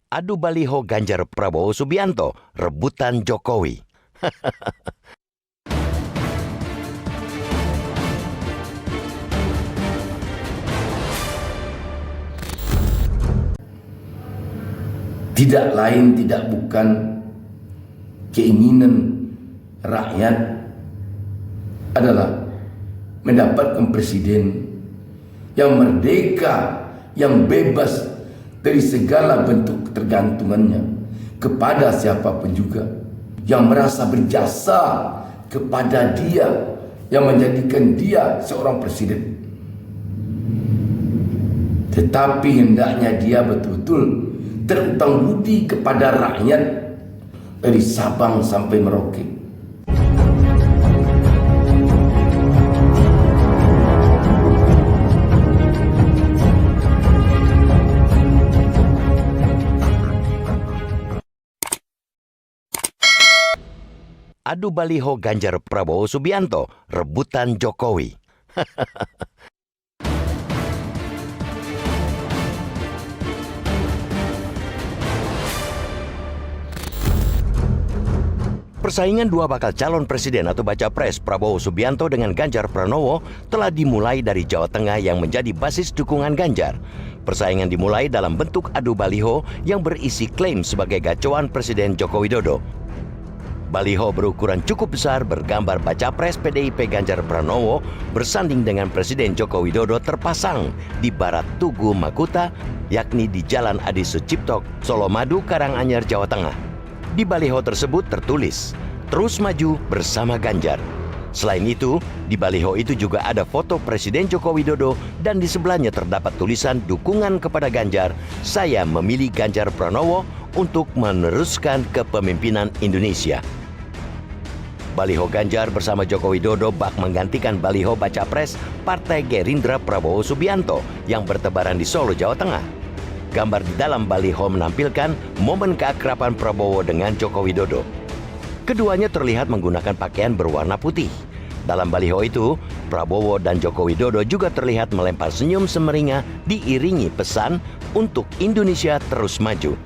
Adu baliho Ganjar Prabowo Subianto, rebutan Jokowi. Tidak lain tidak bukan keinginan rakyat adalah mendapatkan presiden yang merdeka, yang bebas dari segala bentuk ketergantungannya kepada siapapun juga, yang merasa berjasa kepada dia, yang menjadikan dia seorang presiden. Tetapi hendaknya dia betul-betul terutang budi kepada rakyat dari Sabang sampai Merauke. Adu baliho Ganjar Prabowo Subianto, rebutan Jokowi. Persaingan dua bakal calon presiden atau baca pres Prabowo Subianto dengan Ganjar Pranowo telah dimulai dari Jawa Tengah yang menjadi basis dukungan Ganjar. Persaingan dimulai dalam bentuk adu baliho yang berisi klaim sebagai gacoan Presiden Joko Widodo. Baliho berukuran cukup besar bergambar baca pres PDIP Ganjar Pranowo bersanding dengan Presiden Joko Widodo terpasang di barat Tugu Makuta, yakni di Jalan Adi Sucipto, Solomadu, Karanganyar, Jawa Tengah. Di baliho tersebut tertulis, "Terus maju bersama Ganjar." Selain itu, di baliho itu juga ada foto Presiden Joko Widodo dan di sebelahnya terdapat tulisan dukungan kepada Ganjar, "Saya memilih Ganjar Pranowo untuk meneruskan kepemimpinan Indonesia." Baliho Ganjar bersama Joko Widodo bak menggantikan baliho baca pres Partai Gerindra Prabowo Subianto yang bertebaran di Solo, Jawa Tengah. Gambar di dalam baliho menampilkan momen keakraban Prabowo dengan Joko Widodo. Keduanya terlihat menggunakan pakaian berwarna putih. Dalam baliho itu, Prabowo dan Joko Widodo juga terlihat melempar senyum semeringah diiringi pesan untuk Indonesia terus maju.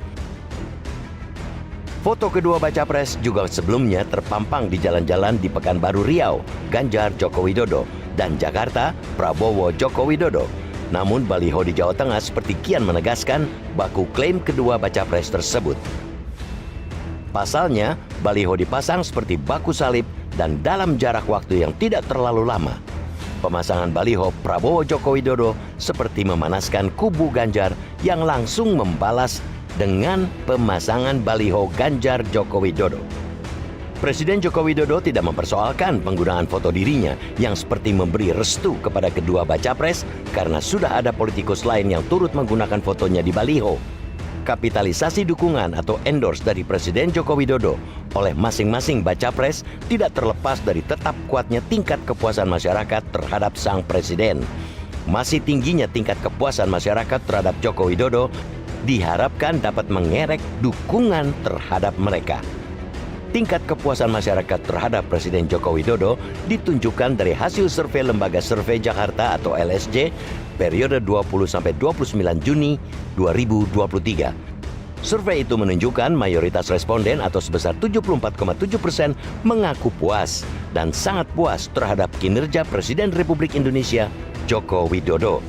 Foto kedua baca pres juga sebelumnya terpampang di jalan-jalan di Pekanbaru Riau, Ganjar Joko Widodo, dan Jakarta, Prabowo Joko Widodo. Namun baliho di Jawa Tengah seperti kian menegaskan baku klaim kedua baca pres tersebut. Pasalnya, baliho dipasang seperti baku salib dan dalam jarak waktu yang tidak terlalu lama. Pemasangan baliho Prabowo Joko Widodo seperti memanaskan kubu Ganjar yang langsung membalas dengan pemasangan baliho Ganjar Joko Widodo. Presiden Joko Widodo tidak mempersoalkan penggunaan foto dirinya yang seperti memberi restu kepada kedua baca pres karena sudah ada politikus lain yang turut menggunakan fotonya di baliho. Kapitalisasi dukungan atau endorse dari Presiden Joko Widodo oleh masing-masing baca pres tidak terlepas dari tetap kuatnya tingkat kepuasan masyarakat terhadap sang presiden. Masih tingginya tingkat kepuasan masyarakat terhadap Joko Widodo diharapkan dapat mengerek dukungan terhadap mereka. Tingkat kepuasan masyarakat terhadap Presiden Joko Widodo ditunjukkan dari hasil survei Lembaga Survei Jakarta atau LSJ periode 20-29 Juni 2023. Survei itu menunjukkan mayoritas responden atau sebesar 74,7% mengaku puas dan sangat puas terhadap kinerja Presiden Republik Indonesia Joko Widodo.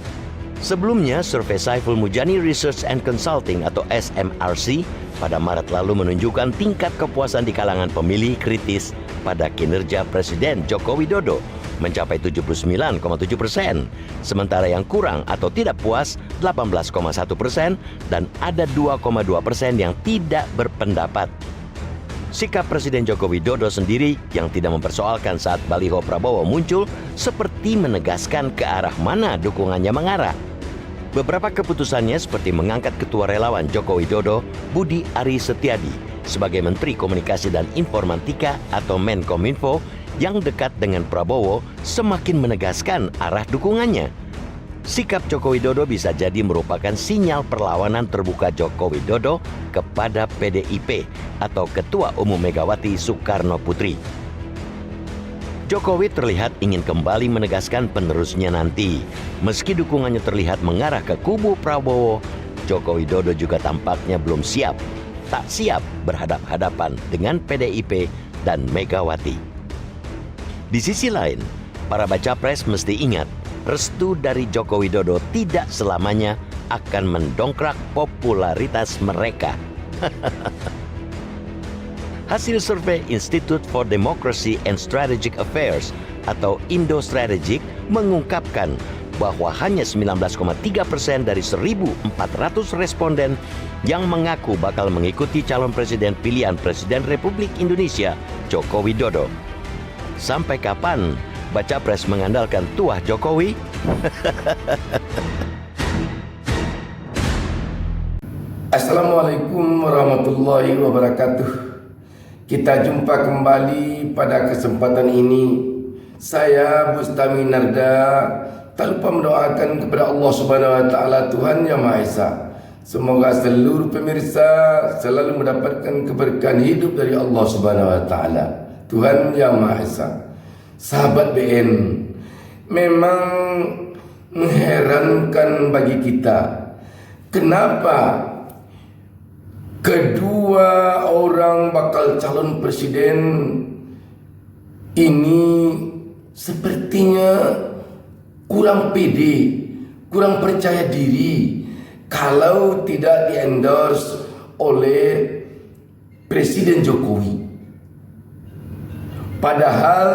Sebelumnya, survei Saiful Mujani Research and Consulting atau SMRC pada Maret lalu menunjukkan tingkat kepuasan di kalangan pemilih kritis pada kinerja Presiden Joko Widodo mencapai 79,7%, sementara yang kurang atau tidak puas 18,1% dan ada 2,2% yang tidak berpendapat. Sikap Presiden Joko Widodo sendiri yang tidak mempersoalkan saat baliho Prabowo muncul seperti menegaskan ke arah mana dukungannya mengarah. Beberapa keputusannya seperti mengangkat Ketua Relawan Joko Widodo, Budi Ari Setiadi, sebagai Menteri Komunikasi dan Informatika atau Menkominfo yang dekat dengan Prabowo semakin menegaskan arah dukungannya. Sikap Joko Widodo bisa jadi merupakan sinyal perlawanan terbuka Joko Widodo kepada PDIP atau Ketua Umum Megawati Soekarno Putri. Jokowi terlihat ingin kembali menegaskan penerusnya nanti. Meski dukungannya terlihat mengarah ke kubu Prabowo, Joko Widodo juga tampaknya belum siap, tak siap berhadap-hadapan dengan PDIP dan Megawati. Di sisi lain, para baca pres mesti ingat, restu dari Joko Widodo tidak selamanya akan mendongkrak popularitas mereka. Hasil survei Institute for Democracy and Strategic Affairs atau Indo-Strategic mengungkapkan bahwa hanya 19,3% dari 1.400 responden yang mengaku bakal mengikuti calon presiden pilihan Presiden Republik Indonesia, Joko Widodo. Sampai kapan baca pres mengandalkan tuah Jokowi? Assalamualaikum warahmatullahi wabarakatuh. Kita jumpa kembali pada kesempatan ini. Saya Bustami Narda tak lupa mendoakan kepada Allah Subhanahu wa taala, Tuhan Yang Maha Esa. Semoga seluruh pemirsa selalu mendapatkan keberkahan hidup dari Allah Subhanahu wa taala, Tuhan Yang Maha Esa. Sahabat BN, memang mengherankan bagi kita, kenapa kedua orang bakal calon presiden ini sepertinya kurang pede, kurang percaya diri kalau tidak di-endorse oleh Presiden Jokowi. Padahal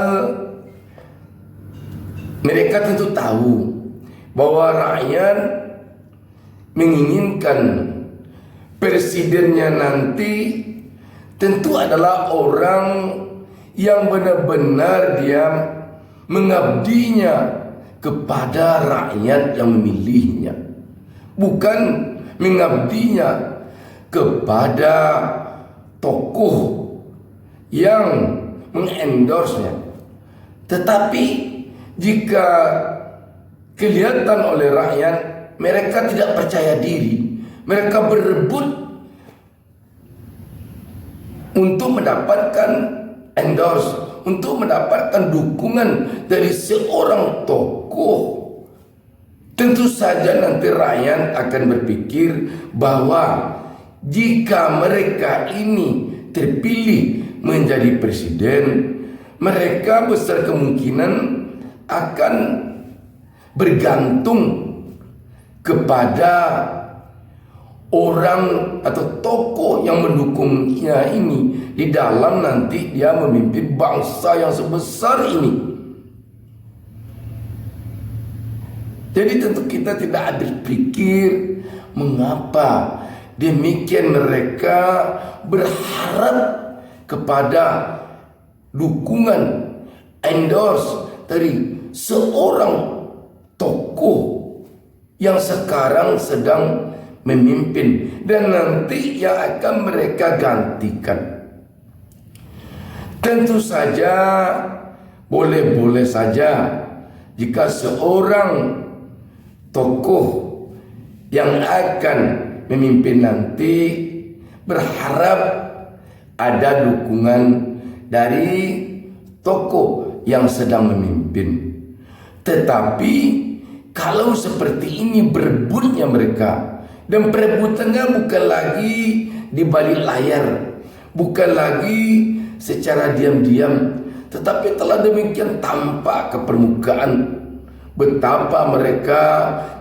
mereka tentu tahu bahwa rakyat menginginkan presidennya nanti tentu adalah orang yang benar-benar dia mengabdinya kepada rakyat yang memilihnya, bukan mengabdinya kepada tokoh yang mengendorse-nya. Tetapi jika kelihatan oleh rakyat mereka tidak percaya diri, mereka berebut untuk mendapatkan endorse, untuk mendapatkan dukungan dari seorang tokoh, tentu saja nanti rakyat akan berpikir bahwa jika mereka ini terpilih menjadi presiden, mereka besar kemungkinan akan bergantung kepada orang atau tokoh yang mendukungnya ini di dalam nanti dia memimpin bangsa yang sebesar ini. Jadi tentu kita tidak habis pikir mengapa demikian mereka berharap kepada dukungan endorse dari seorang tokoh yang sekarang sedang memimpin dan nanti yang akan mereka gantikan. Tentu saja boleh-boleh saja jika seorang tokoh yang akan memimpin nanti berharap ada dukungan dari tokoh yang sedang memimpin. Tetapi kalau seperti ini berebutnya mereka, dan perebutannya bukan lagi di balik layar, bukan lagi secara diam-diam, tetapi telah demikian tampak ke permukaan betapa mereka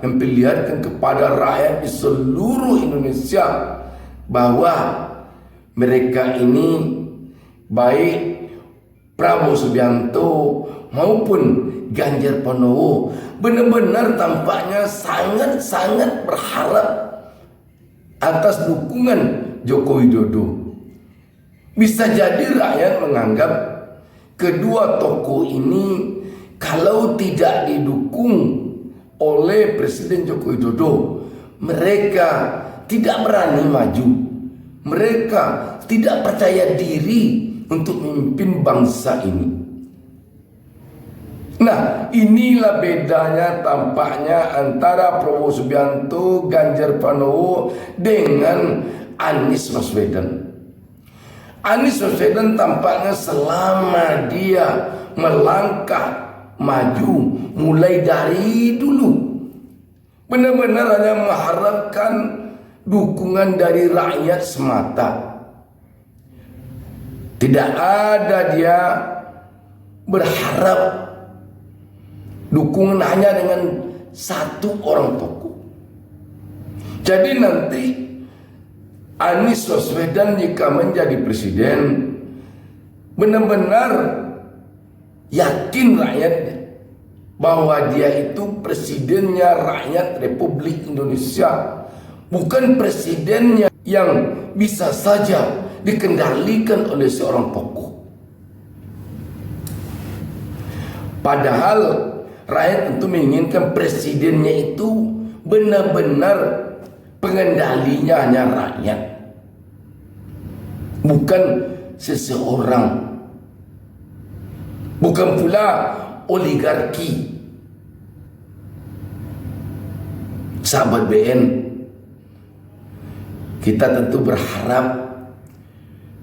memperlihatkan kepada rakyat di seluruh Indonesia bahwa mereka ini, baik Prabowo Subianto maupun Ganjar Pranowo, benar-benar tampaknya sangat-sangat berharap atas dukungan Joko Widodo. Bisa jadi rakyat menganggap kedua tokoh ini kalau tidak didukung oleh Presiden Joko Widodo, mereka tidak berani maju. Mereka tidak percaya diri untuk memimpin bangsa ini. Nah, inilah bedanya tampaknya antara Prabowo Subianto, Ganjar Pranowo dengan Anies Baswedan. Anies Baswedan tampaknya selama dia melangkah maju mulai dari dulu benar-benar hanya mengharapkan dukungan dari rakyat semata. Tidak ada dia berharap dukungan hanya dengan satu orang tokoh. Jadi nanti Anies Baswedan jika menjadi presiden, benar-benar yakin rakyatnya bahwa dia itu presidennya rakyat Republik Indonesia, bukan presidennya yang bisa saja dikendalikan oleh seorang tokoh. Padahal rakyat tentu menginginkan presidennya itu benar-benar pengendalinya hanya rakyat, bukan seseorang, bukan pula oligarki. Sahabat BN, kita tentu berharap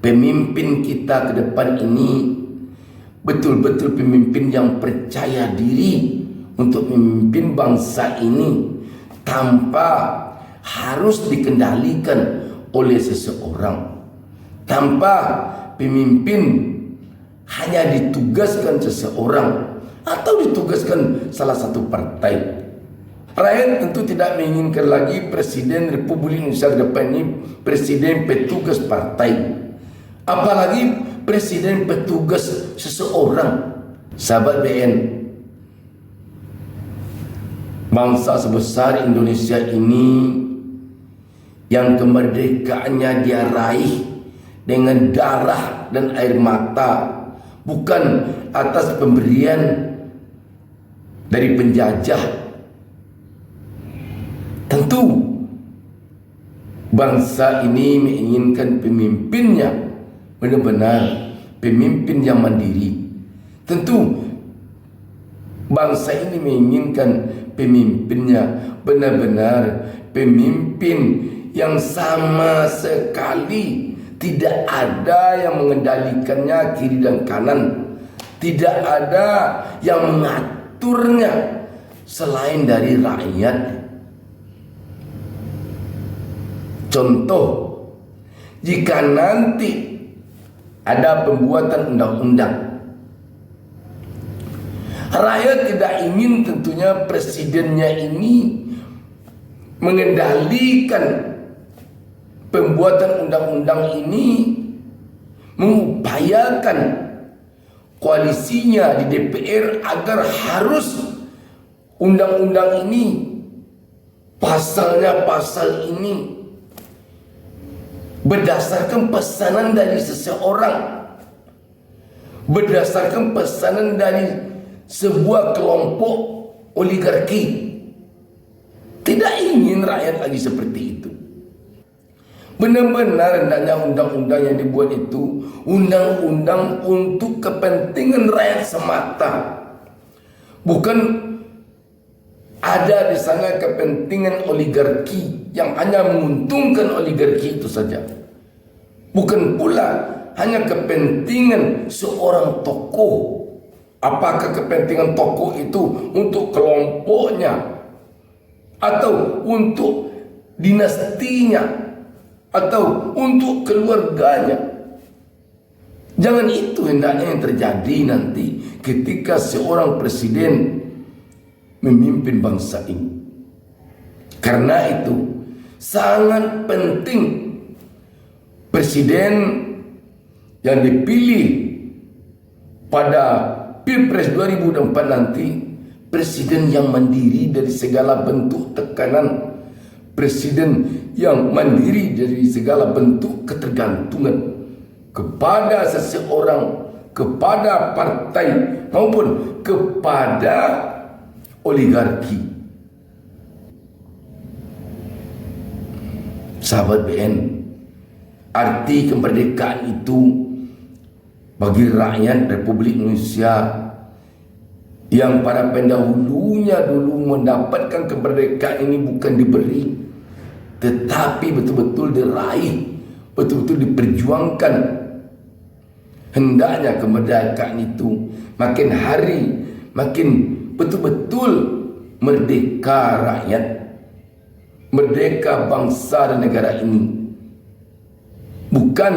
pemimpin kita ke depan ini betul-betul pemimpin yang percaya diri untuk memimpin bangsa ini tanpa harus dikendalikan oleh seseorang, tanpa pemimpin hanya ditugaskan seseorang atau ditugaskan salah satu partai. Rakyat tentu tidak menginginkan lagi presiden Republik Indonesia ke depan ini presiden petugas partai, apalagi presiden petugas seseorang. Sahabat BN, bangsa sebesar Indonesia ini yang kemerdekaannya dia raih dengan darah dan air mata, bukan atas pemberian dari penjajah. Tentu bangsa ini menginginkan pemimpinnya benar-benar pemimpin yang mandiri. Tentu bangsa ini menginginkan pemimpinnya benar-benar pemimpin yang sama sekali tidak ada yang mengendalikannya kiri dan kanan, tidak ada yang mengaturnya selain dari rakyat. Contoh, jika nanti ada pembuatan undang-undang, rakyat tidak ingin tentunya presidennya ini mengendalikan pembuatan undang-undang ini, mengupayakan koalisinya di DPR agar harus undang-undang ini, pasalnya pasal ini berdasarkan pesanan dari seseorang, berdasarkan pesanan dari sebuah kelompok oligarki. Tidak ingin rakyat lagi seperti itu. Benar-benar hendaknya undang-undang yang dibuat itu undang-undang untuk kepentingan rakyat semata, bukan ada di sana kepentingan oligarki yang hanya menguntungkan oligarki itu saja, bukan pula hanya kepentingan seorang tokoh. Apakah kepentingan tokoh itu untuk kelompoknya atau untuk dinastinya atau untuk keluarganya? Jangan itu hendaknya yang terjadi nanti ketika seorang presiden memimpin bangsa ini. Karena itu sangat penting presiden yang dipilih pada Pilpres 2024 nanti presiden yang mandiri dari segala bentuk tekanan, presiden yang mandiri dari segala bentuk ketergantungan kepada seseorang, kepada partai maupun kepada oligarki. Sahabat BN, arti kemerdekaan itu bagi rakyat Republik Indonesia yang para pendahulunya dulu mendapatkan kemerdekaan ini bukan diberi, tetapi betul-betul diraih, betul-betul diperjuangkan. Hendaknya kemerdekaan itu makin hari makin betul-betul merdeka rakyat, merdeka bangsa dan negara ini. Bukan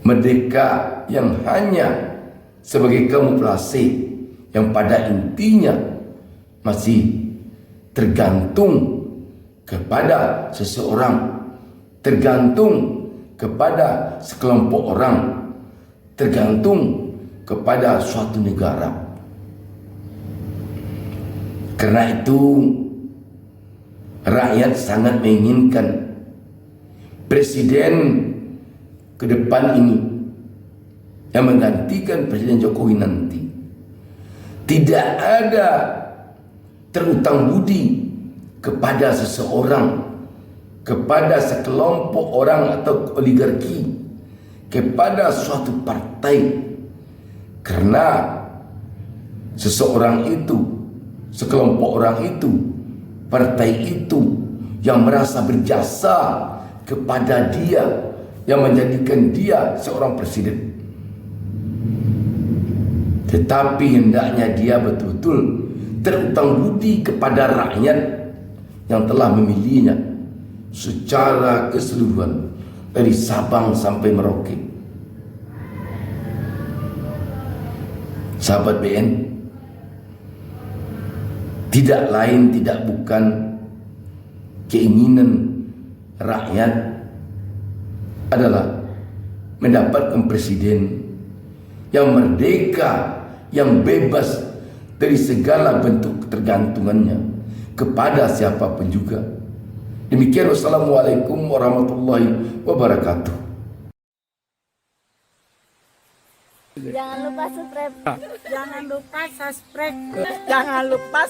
merdeka yang hanya sebagai kamuflase yang pada intinya masih tergantung kepada seseorang, tergantung kepada sekelompok orang, tergantung kepada suatu negara. Karena itu rakyat sangat menginginkan presiden ke depan ini yang menggantikan Presiden Jokowi nanti tidak ada terutang budi kepada seseorang, kepada sekelompok orang atau oligarki, kepada suatu partai. Karena seseorang itu, sekelompok orang itu, partai itu yang merasa berjasa kepada dia, yang menjadikan dia seorang presiden. Tetapi hendaknya dia betul-betul terutang budi kepada rakyat yang telah memilihnya secara keseluruhan dari Sabang sampai Merauke. Sahabat BN, tidak lain tidak bukan keinginan rakyat adalah mendapatkan presiden yang merdeka, yang bebas dari segala bentuk ketergantungannya kepada siapapun juga. Demikian, wassalamualaikum warahmatullahi wabarakatuh. Jangan lupa subscribe. Jangan lupa subscribe. Jangan lupa